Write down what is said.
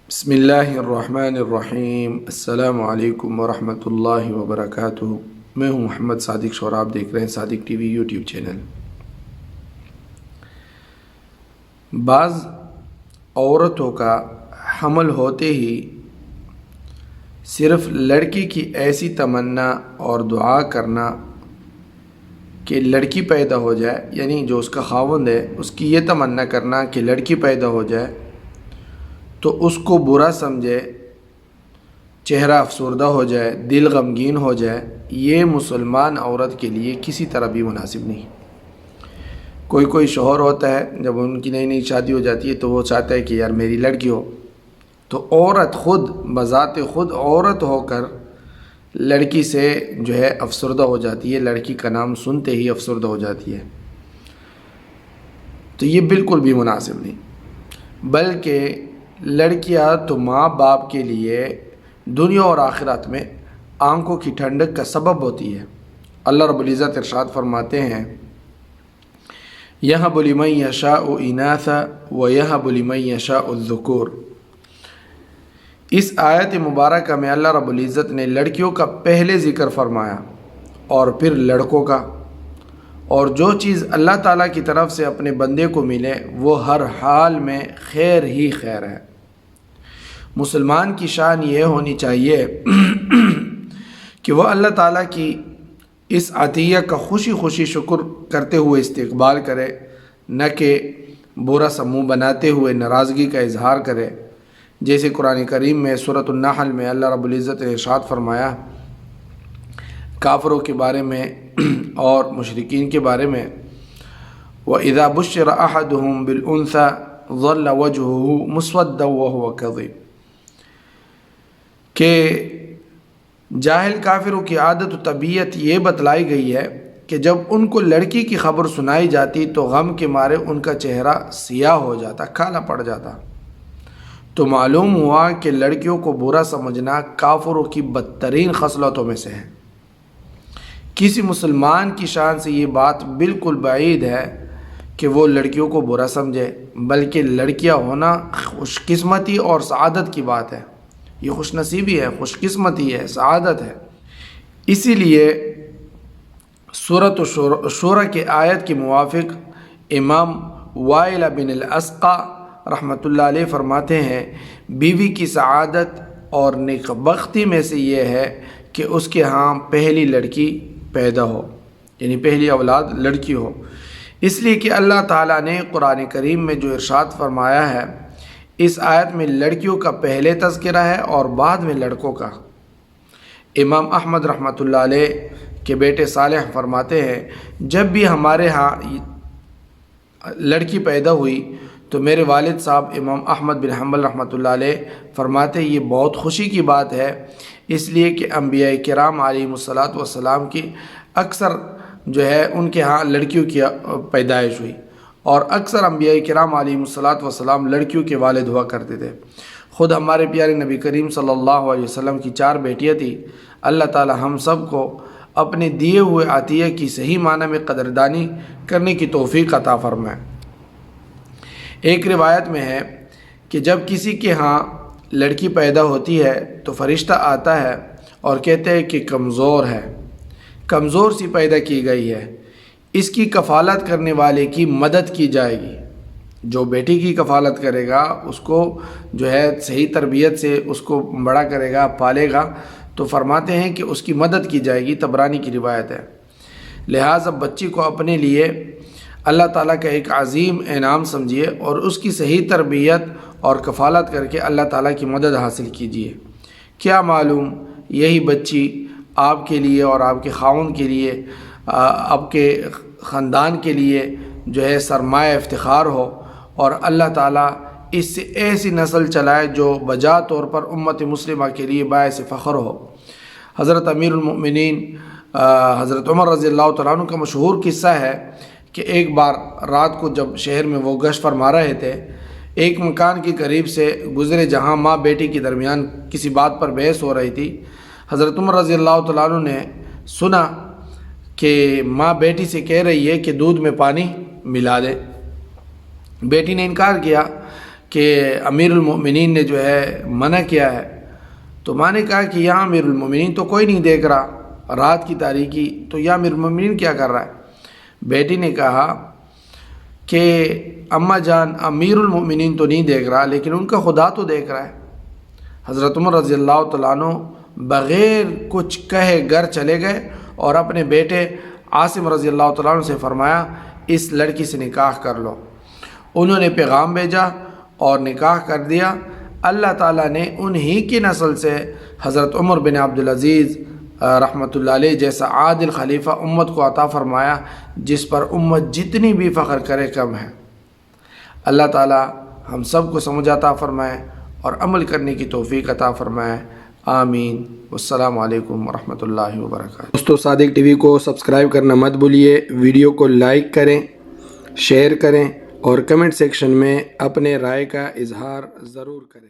بسم اللہ الرحمن الرحیم۔ السلام علیکم ورحمۃ اللہ وبرکاتہ۔ میں ہوں محمد صادق شور، آپ دیکھ رہے ہیں صادق ٹی وی یوٹیوب چینل۔ بعض عورتوں کا حمل ہوتے ہی صرف لڑکی کی ایسی تمنا اور دعا کرنا کہ لڑکی پیدا ہو جائے، یعنی جو اس کا خاوند ہے اس کی یہ تمنا کرنا کہ لڑکی پیدا ہو جائے تو اس کو برا سمجھے، چہرہ افسردہ ہو جائے، دل غمگین ہو جائے، یہ مسلمان عورت کے لیے کسی طرح بھی مناسب نہیں۔ کوئی شوہر ہوتا ہے جب ان کی نئی شادی ہو جاتی ہے تو وہ چاہتا ہے کہ یار میری لڑکی ہو، تو عورت خود بذات خود عورت ہو کر لڑکی سے جو ہے افسردہ ہو جاتی ہے، لڑکی کا نام سنتے ہی افسردہ ہو جاتی ہے، تو یہ بالکل بھی مناسب نہیں۔ بلکہ لڑکیاں تو ماں باپ کے لیے دنیا اور آخرت میں آنکھوں کی ٹھنڈک کا سبب ہوتی ہے۔ اللہ رب العزت ارشاد فرماتے ہیں، یَهَبُ لِمَن یَشَاءُ إِنَاثًا وَیَهَبُ لِمَن یَشَاءُ الذُّکُورَ۔ اس آیت مبارکہ میں اللہ رب العزت نے لڑکیوں کا پہلے ذکر فرمایا اور پھر لڑکوں کا، اور جو چیز اللہ تعالیٰ کی طرف سے اپنے بندے کو ملے وہ ہر حال میں خیر ہی خیر ہے۔ مسلمان کی شان یہ ہونی چاہیے کہ وہ اللہ تعالیٰ کی اس عطیہ کا خوشی شکر کرتے ہوئے استقبال کرے، نہ کہ برا سا منہ بناتے ہوئے ناراضگی کا اظہار کرے۔ جیسے قرآن کریم میں سورۃ النحل میں اللہ رب العزت نے ارشاد فرمایا کافروں کے بارے میں اور مشرکین کے بارے میں، وَإِذَا بُشِّرَ أَحَدُهُم بِالْأُنثَىٰ ظَلَّ وَجْهُهُ مُسْوَدًّا وَهُوَ كَظِيمٌ، کہ جاہل کافروں کی عادت و طبیعت یہ بتلائی گئی ہے کہ جب ان کو لڑکی کی خبر سنائی جاتی تو غم کے مارے ان کا چہرہ سیاہ ہو جاتا، کالا پڑ جاتا۔ تو معلوم ہوا کہ لڑکیوں کو برا سمجھنا کافروں کی بدترین خصلتوں میں سے ہے۔ کسی مسلمان کی شان سے یہ بات بالکل بعید ہے کہ وہ لڑکیوں کو برا سمجھے، بلکہ لڑکیاں ہونا خوش قسمتی اور سعادت کی بات ہے۔ یہ خوش نصیبی ہے، خوش قسمتی ہے، سعادت ہے۔ اسی لیے سورۃ شورى کی آیت کے موافق امام وائل بن الاسقا رحمۃ اللہ علیہ فرماتے ہیں، بیوی کی سعادت اور نیک بختی میں سے یہ ہے کہ اس کے ہاں پہلی لڑکی پیدا ہو، یعنی پہلی اولاد لڑکی ہو۔ اس لیے کہ اللہ تعالیٰ نے قرآن کریم میں جو ارشاد فرمایا ہے، اس آیت میں لڑکیوں کا پہلے تذکرہ ہے اور بعد میں لڑکوں کا۔ امام احمد رحمۃ اللہ علیہ کے بیٹے صالح فرماتے ہیں، جب بھی ہمارے ہاں لڑکی پیدا ہوئی تو میرے والد صاحب امام احمد بن حنبل رحمۃ اللہ علیہ فرماتے یہ بہت خوشی کی بات ہے، اس لیے کہ انبیاء کرام علیہم الصلاۃ والسلام کی اکثر جو ہے ان کے ہاں لڑکیوں کی پیدائش ہوئی، اور اکثر انبیاء کرام علیہم الصلاۃ والسلام لڑکیوں کے والد ہوا کرتے تھے۔ خود ہمارے پیارے نبی کریم صلی اللہ علیہ وسلم کی 4 بیٹیاں تھیں۔ اللہ تعالی ہم سب کو اپنے دیے ہوئے عطیہ کی صحیح معنی میں قدردانی کرنے کی توفیق عطا فرمائے۔ ایک روایت میں ہے کہ جب کسی کے ہاں لڑکی پیدا ہوتی ہے تو فرشتہ آتا ہے اور کہتے ہیں کہ کمزور ہے، کمزور سی پیدا کی گئی ہے، اس کی کفالت کرنے والے کی مدد کی جائے گی۔ جو بیٹی کی کفالت کرے گا اس کو جو ہے صحیح تربیت سے اس کو بڑا کرے گا، پالے گا، تو فرماتے ہیں کہ اس کی مدد کی جائے گی، طبرانی کی روایت ہے۔ لہٰذا بچی کو اپنے لیے اللہ تعالیٰ کا ایک عظیم انعام سمجھیے اور اس کی صحیح تربیت اور کفالت کر کے اللہ تعالیٰ کی مدد حاصل کیجیے۔ کیا معلوم یہی بچی آپ کے لیے اور آپ کے خاوند کے لیے، آپ کے خاندان کے لیے جو ہے سرمایہ افتخار ہو، اور اللہ تعالیٰ اس سے ایسی نسل چلائے جو بجا طور پر امت مسلمہ کے لیے باعث فخر ہو۔ حضرت امیر المؤمنین حضرت عمر رضی اللہ تعالیٰ عنہ کا مشہور قصہ ہے کہ ایک بار رات کو جب شہر میں وہ گشت فرما رہے تھے، ایک مکان کے قریب سے گزرے جہاں ماں بیٹی کے درمیان کسی بات پر بحث ہو رہی تھی۔ حضرت عمر رضی اللہ تعالیٰ عنہ نے سنا کہ ماں بیٹی سے کہہ رہی ہے کہ دودھ میں پانی ملا دے۔ بیٹی نے انکار کیا کہ امیر المؤمنین نے جو ہے منع کیا ہے، تو ماں نے کہا کہ یہاں امیر المؤمنین تو کوئی نہیں دیکھ رہا، رات کی تاریکی، تو یہاں امیر المؤمنین کیا کر رہا ہے؟ بیٹی نے کہا کہ اماں جان امیر المؤمنین تو نہیں دیکھ رہا، لیکن ان کا خدا تو دیکھ رہا ہے۔ حضرت عمر رضی اللہ تعالیٰ عنہ بغیر کچھ کہے گھر چلے گئے اور اپنے بیٹے عاصم رضی اللہ تعالیٰ عنہ سے فرمایا اس لڑکی سے نکاح کر لو۔ انہوں نے پیغام بھیجا اور نکاح کر دیا۔ اللہ تعالیٰ نے انہی کی نسل سے حضرت عمر بن عبدالعزیز رحمۃ اللہ علیہ جیسا عادل خلیفہ امت کو عطا فرمایا، جس پر امت جتنی بھی فخر کرے کم ہے۔ اللہ تعالیٰ ہم سب کو سمجھ عطا فرمائے اور عمل کرنے کی توفیق عطا فرمائے، آمین۔ والسلام علیکم ورحمۃ اللہ وبرکاتہ۔ دوستو صادق ٹی وی کو سبسکرائب کرنا مت بھولیے، ویڈیو کو لائک کریں، شیئر کریں اور کمنٹ سیکشن میں اپنے رائے کا اظہار ضرور کریں۔